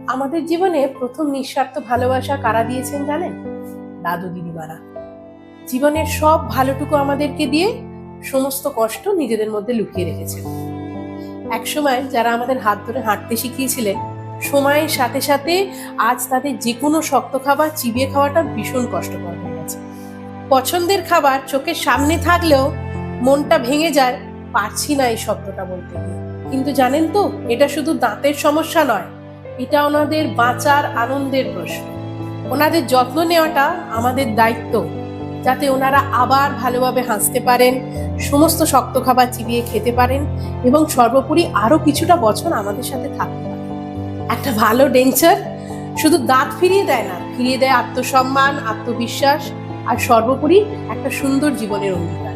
আমাদের জীবনে প্রথম নিঃস্বার্থ ভালোবাসা কারা দিয়েছেন জানেন? দাদু দিদিমারা। জীবনের সব ভালোটুকু আমাদেরকে দিয়ে সমস্ত কষ্ট নিজেদের মধ্যে লুকিয়ে রেখেছেন। একসময় যারা আমাদের হাত ধরে হাঁটতে শিখিয়েছিলেন, সময়ের সাথে সাথে আজ তাদের যে কোনো শক্ত খাবার চিবিয়ে খাওয়াটা ভীষণ কষ্টকর হয়ে গেছে। পছন্দের খাবার চোখের সামনে থাকলেও মনটা ভেঙে যায়, পারছি না এই শব্দটা বলতে গিয়ে। কিন্তু জানেন তো, এটা শুধু দাঁতের সমস্যা নয়, এটা ওনাদের বাঁচার আনন্দের প্রশ্ন। ওনাদের যত্ন নেওয়াটা আমাদের দায়িত্ব, যাতে ওনারা আবার ভালোভাবে হাসতে পারেন, সমস্ত শক্ত খাবার চিবিয়ে খেতে পারেন এবং সর্বোপরি আরো কিছুটা বছর আমাদের সাথে থাকতে পারেন। একটা ভালো ডেঞ্চার শুধু দাঁত ফিরিয়ে দেয় না, ফিরিয়ে দেয় আত্মসম্মান, আত্মবিশ্বাস আর সর্বোপরি একটা সুন্দর জীবনের অঙ্গীকার।